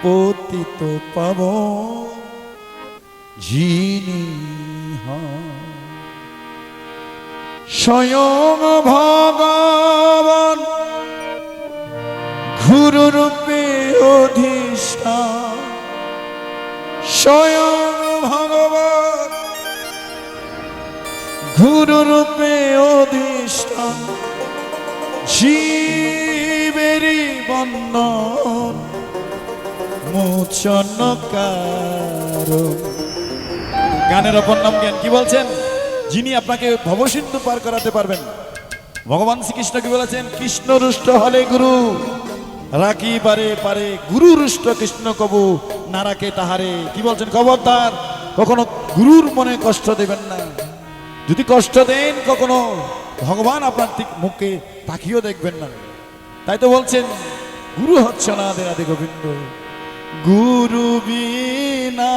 পতিত পাবন যিনি হন স্বয়ং ভগবান গুরুরূপে অধিষ্ঠান স্বয়ং ভগবান গুরুরূপে অধিষ্ঠান জীবেরই বন্ধন মোচন কারণ। গানের অপর নাম জ্ঞান। কি বলছেন? যিনি আপনাকে ভবসিন্ধু পার করাতে পারবেন। ভগবান শ্রীকৃষ্ণ কি বলেছেন? কৃষ্ণ রুষ্ট হলে গুরু রাখি পারে পারে, গুরু রুষ্ট কৃষ্ণ কবু না রাখে তাহারে। কি বলছেন? খবরদার কখনো গুরুর মনে কষ্ট দেবেন না। যদি কষ্ট দেন কখনো ভগবান আপনার ঠিক মুখে তাকিয়েও দেখবেন না। তাই তো বলছেন গুরু হচ্ছে অনাদি আদি গোবিন্দ। গুরু বিনা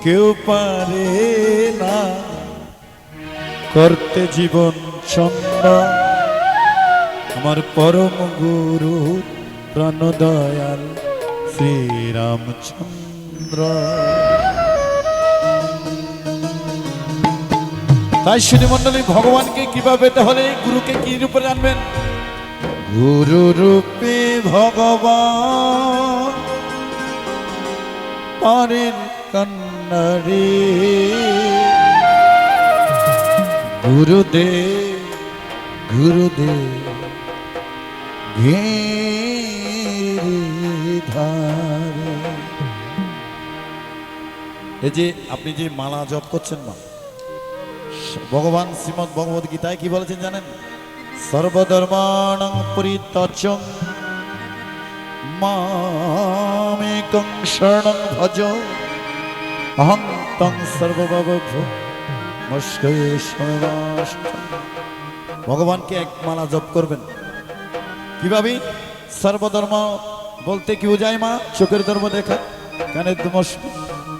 কেউ পারে না করতে জীবন ছন্দ। আমার পরম গুরু প্রাণ দয়াল শ্রীরামচন্দ্র। তাই শুধু মন্ডলী, ভগবানকে কিভাবে পেতে হলে গুরুকে কি রূপে জানবেন? গুরু রূপে ভগবান পারের কন্নড়ে। গুরুদেব গুরুদেব গিরিধারে। এই যে আপনি যে মালা জপ করছেন মা, ভগবান শ্রীমদ্ ভগবদ গীতায় কি বলেছেন জানেন? সর্বধর্মাণং পরিত্যাজ্য মামেকং শরণং ভজ অহং তং সর্বভবভূ মস্কয়ে সমবাষ্টামি। ভগবানকে এক মালা জপ করবেন। কিভাবে? সর্বধর্ম বলতে কি বোঝায় মা? চোখের ধর্ম দেখা, কানের ধর্ম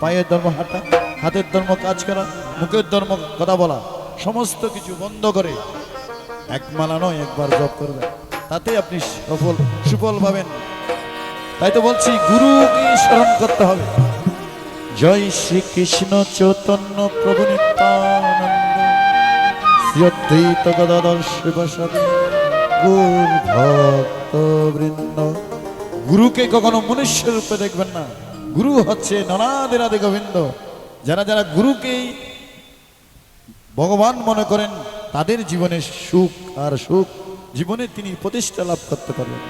পায়ের ধর্ম হাঁটা, হাতের ধর্ম কাজ করা, মুখের ধর্ম কথা বলা, সমস্ত কিছু বন্ধ করে এক মালা নয় একবার জপ করবেন। তাতে আপনি সুফল পাবেন। তাই তো বলছি গুরুকে স্মরণ করতে হবে। জয় শ্রীকৃষ্ণ চৈতন্য প্রভু নিত্যানন্দ শ্রী অদ্বৈত গদাধর শিবসাদী গৌর ভক্তবৃন্দ। গুরুকে কখনো মনুষ্য রূপে দেখবেন না। গুরু হচ্ছে অনাদি আদি গোবিন্দ। যারা যারা গুরুকেই ভগবান মনে করেন তাদের জীবনে সুখ আর সুখ জীবনে তিনি প্রতিষ্ঠা লাভ করতে পারবেন।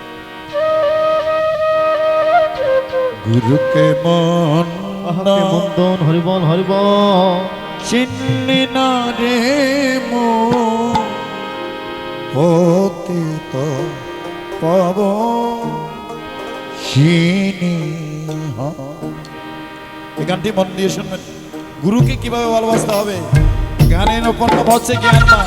গুরুকে মন মন্দন হরিবল হরিবল চিনলি না রে মন পতিত পাবন যিনি হন। এই গানটি মন দিয়ে শুনবেন। গুরুকে কিভাবে ভালোবাসতে হবে? গানের ওপর নাম হচ্ছে জ্ঞান মা।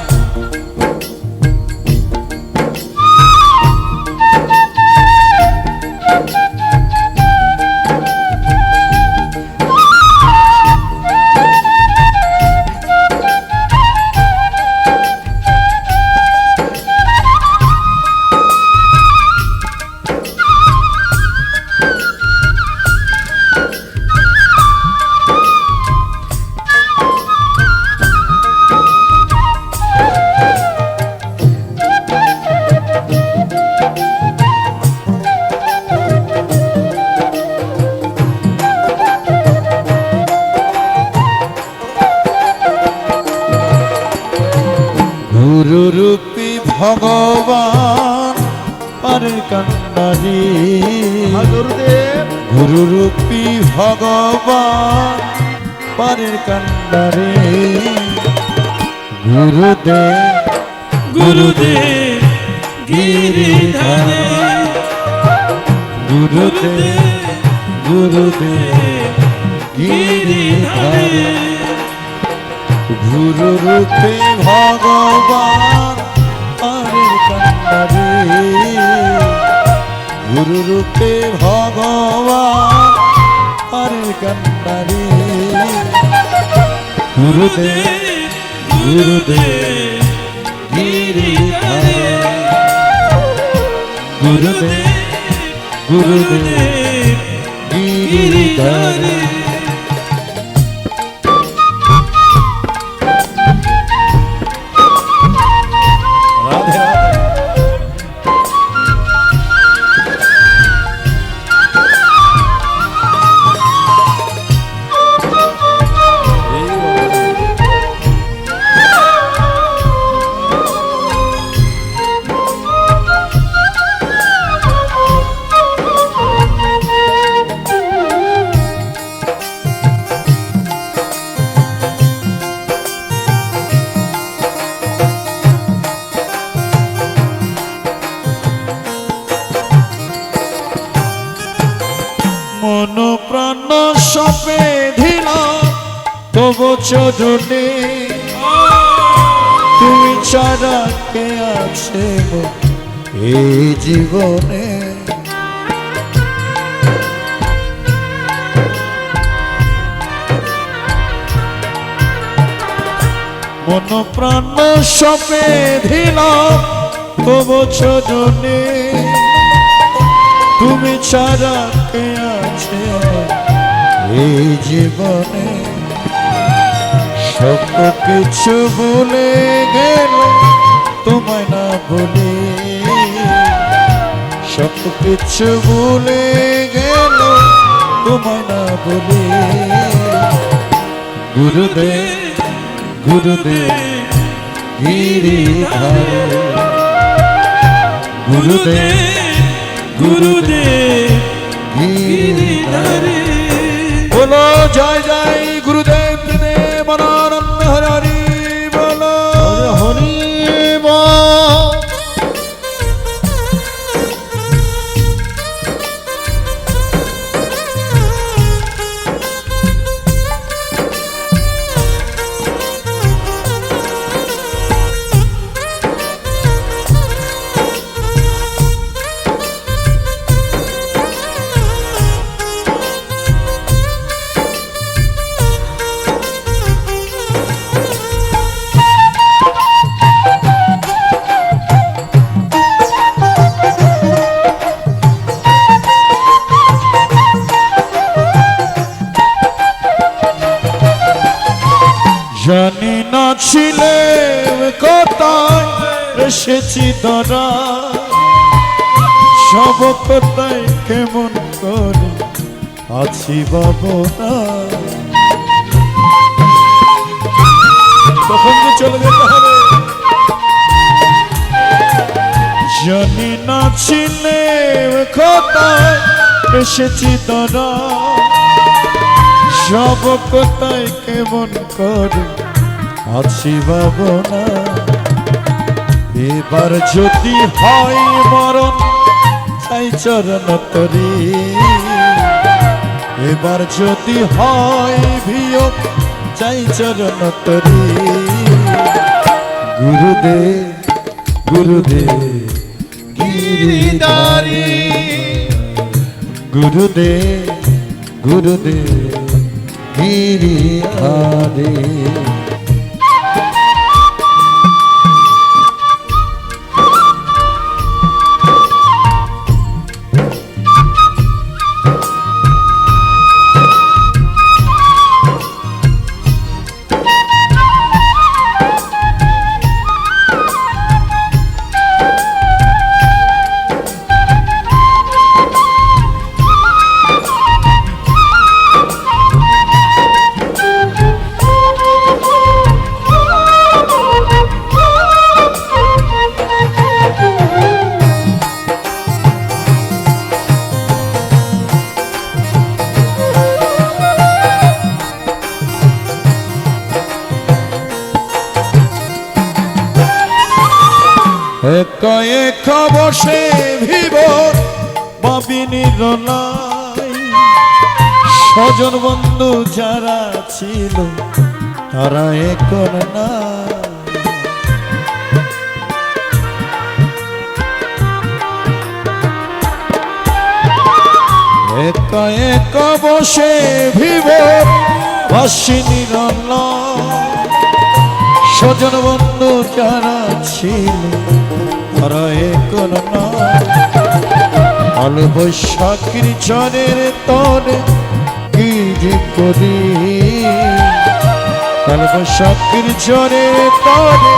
গুরুরূপী ভগবান পারের কন্নড়ে। গুরুদেব গুরুরূপী ভগবান পারের কন্নড়ে। গুরুদেব গুরুদেব গিরিধারে। গুরুদেব গুরুদেব গিরিধারে। গুরুরূপে ভগবান পারের কন্নড়ে। গুরুরূপে ভগবান পারের কন্নড়ে। গুরুদেব গুরুদেব গিরিধারে। গুরুদেব গুরুদেব গিরিধারী। রাধে রাধে। মন প্রাণ সপে দিলাম তবু চরণে, তুমি ছাড়া কে আছে গো এই জীবনে। মন প্রাণ সপে দিলাম তবু চরণে, তুমি ছাড়া কে আছে এই জীবনে। সব কিছু ভুলে গেল তোমায় না বলে, সব কিছু ভুলে গেল তোমায় না বলে। গুরুদেব গুরুদেব গিরিধারী, গুরুদেব গুরুদেব গিরিধারী। গিরিধারী। বলো জয় জয় গুরুদেব দেব অনন্ত হরি হরি বলো। হরি বল। জানি না ছিলে কোথায় এসেছি ধরা, সব কোথায় কেমন করে আছি বাবনা। তখন তো চলে যেতে হবে। জানি না ছিলে কোথায় এসেছি ধরা, সব কোথায় কেমন করে আছি ভাবনা। এবার যদি হয় মরণ চাই চরণ তরি, এবার যদি হয় বিয়োগ চাই চরণ তরি। গুরুদেব গুরুদেব গিরিধারী, গুরুদেব গুরুদেব গিরিধারী। একা একা বসে ভিবর ভাবিনি রলাই, স্বজন বন্ধু যারা ছিল তারা এখন না। একা একা বসে ভিবর ভাসিনি রলাই, স্বজন বন্ধু যারা ছিল তারা এখন না। কাল বৈশাখীর চরের তরে কি যে করি, কাল বৈশাখীর চরের তরে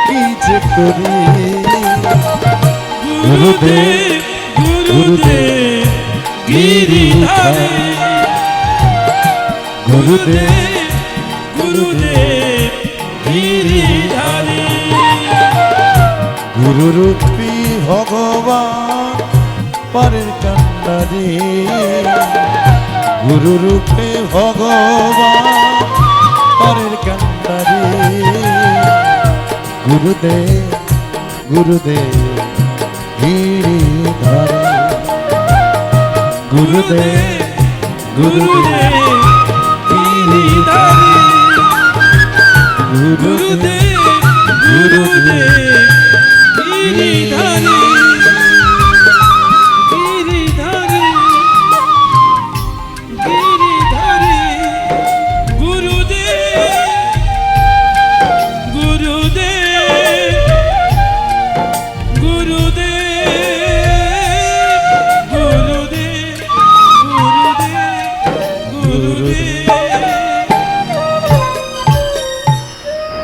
কি যে করি। গুরুদেব গুরুদেব গিরিধারী গুরুদেব গুরুদেব গিরিধারী গুরুরূপী ভগবান পারের কান্ডারি, গুরুরূপে ভগবান পারের কান্ডারি। গুরুদেব গুরুদেব গিরিধারী, গুরুদেব গুরুদেব গিরিধারী গুরুদেব গুরুদেব গিরিধারী গিরিধারী গিরিধারী গুরুদেব গুরুদেব গুরুদেব গুরুদেব গুরুদেব গুরুদেব